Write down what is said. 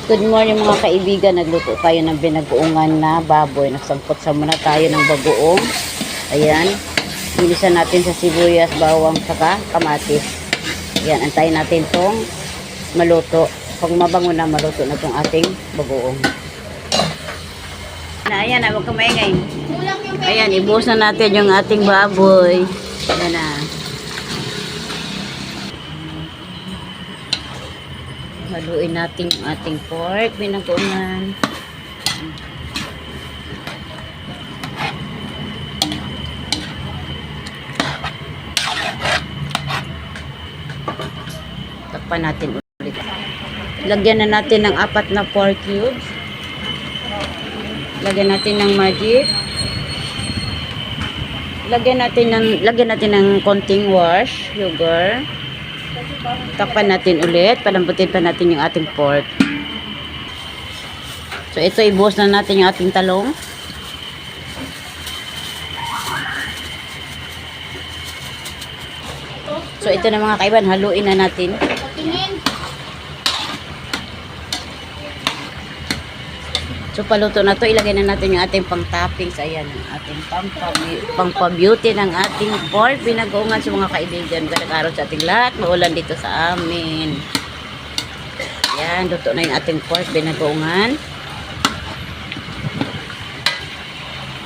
Good morning mga kaibigan. Nagluto tayo ng binagoongan na baboy. Nagsampot sa muna tayo ng bagoong. Ayan. Inisan natin sa sibuyas, bawang, saka kamatis. Ayan. Antayin natin tong maluto. Pag mabango na, maluto na tong ating bagoong. Ayan na. Huwag kang maingay. Ayan. Ibuhos na natin yung ating baboy. Ayan na. Haluin natin yung ating pork, binagoongan. Takpan natin ulit. Lagyan na natin ng 4 na pork cubes. Lagyan natin ng magic. Lagyan natin ng konting wash, sugar. Takpan natin ulit, palambutin pa natin yung ating pork. So ito, ibuhos na natin yung ating talong. So ito na mga kaiban, haluin na natin. So paluto na to, ilagay na natin yung ating pang-toppings. Ayan, ang ating pang-beauty ng ating pork binagoongan sa mga kaibigan. Magandang araw sa ating lahat. Maulan dito sa amin. Ayan, luto na yung ating pork binagoongan.